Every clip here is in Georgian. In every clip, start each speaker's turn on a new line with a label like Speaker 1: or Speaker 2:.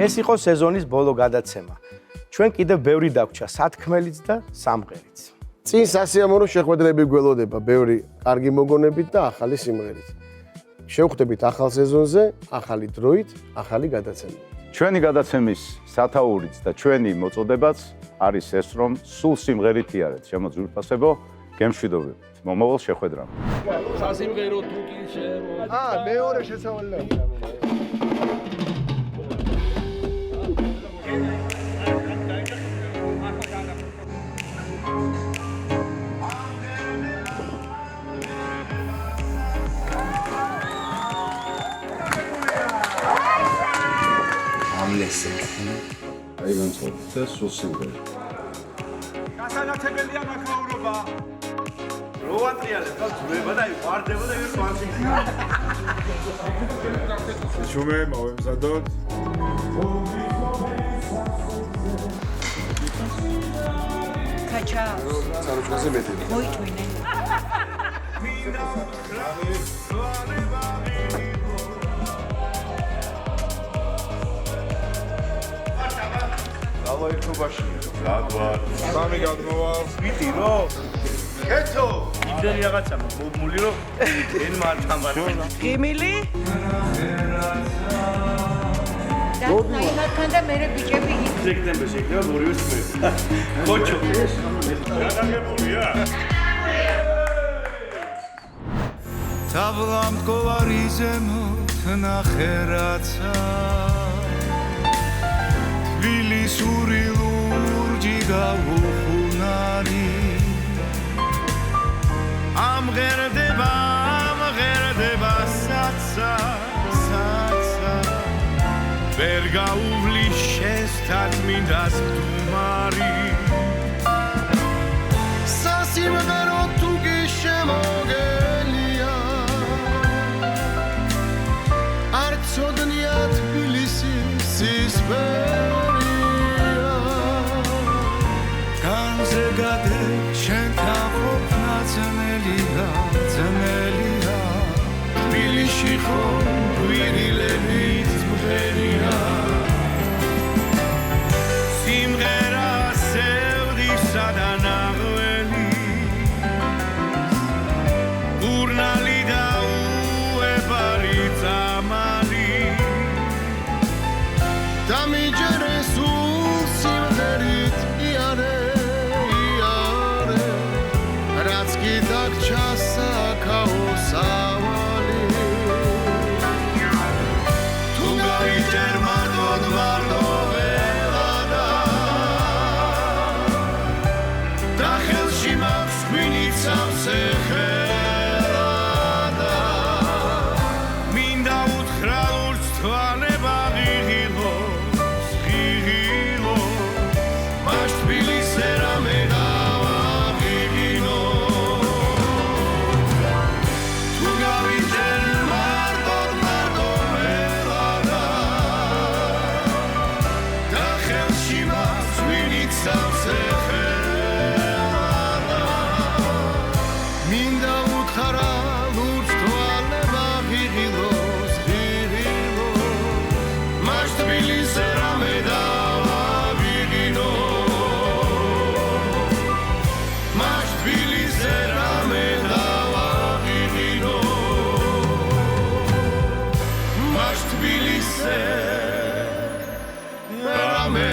Speaker 1: ეს იყო სეზონის ბოლო გადაცემა. ჩვენ კიდევ ბევრი დაგვჭა სათქმელიც და სამღერიც.
Speaker 2: წინ სასიამოვნო შეხვედრები გველოდება, ბევრი კარგი მოგონებით და ახალი სიმღერით. შევხვდებით ახალ სეზონზე, ახალი დროით, ახალი გადაცემით.
Speaker 3: ჩვენი გადაცემის სათაურიც და ჩვენი მოწოდებაც არის ეს, რომ სულ სიმღერით იარეთ. შემოძვირფასებო, გემშვიდობებით. მომავალ შეხვედრამდე.
Speaker 4: სასიმღერო თუ კი შემო.
Speaker 2: მეორე შესავალია.
Speaker 3: აი განწყობთ და სულ სიმღერით.
Speaker 4: გასანათებელია მაქაურობა. როვატრიალებ და ძვება და ვარდება და ერთ ვანსინგს.
Speaker 5: ჩუმე მოვემზადოთ.
Speaker 6: კაჩა.
Speaker 2: სარუჩაზე მეტი.
Speaker 6: მოიტვინე.
Speaker 5: გამოიქობაში. რადვარ. სამი გადმოვალ.
Speaker 4: ვიტი რო. კეთო. იმდენი რაღაცა მული რო ენ მარტამბარ.
Speaker 6: გიმილი? დაინა და მე ბიჭები
Speaker 4: სექტემბერში იქნება ორივე სპეცი. ხოჩო.
Speaker 5: გადაგებულია.
Speaker 7: თაბლა მტკოვარი ზემოთ ნახერაცა თბილისური ლურჯი გაუხუნარი ამღერდება საცა ვერ გაუვლის შესთქმიდას მდუმარი სასიმღერო თუ კი შემოგელია არ ცოდნია თბილისის სისფერია განზე გადე შენ თაყოფნა ძნელია თბილისში ხომ გვირილებით მღერია სიმღერა სევდისა და ნაღველი ურნალი და უებარი წამალი დამიჯერე სულ სიმღერით იარე რაც კი დაგჭა საქაო სავალი თუ გავიჯერ მარტოდ ველადა და ხელში მაქვს ღვინით სამსეხელადა მინდა უთხრა ლურჯ თვალება ღიღილოს მაშ თბილისზე რამე დავაღიღინო თუ გავიჯერ მარტოდ ველადა და ხელში მაქვს ღვინით სამსეხელადა მინდა უთხრა ლურჯ თვალება ღიღილოს მაშ თბილისზე რამე დავაღიღინო მაშ თბილისზე რამე დავაღიღინო მაშ თბილისზე რამე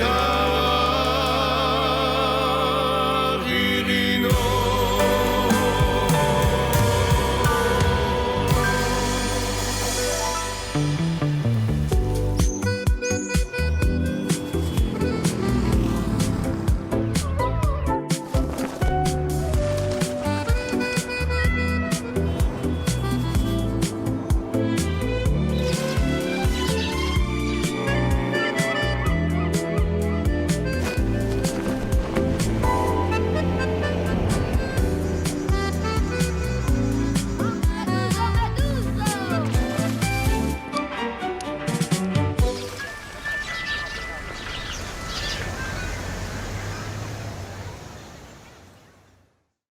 Speaker 7: დავაღიღინო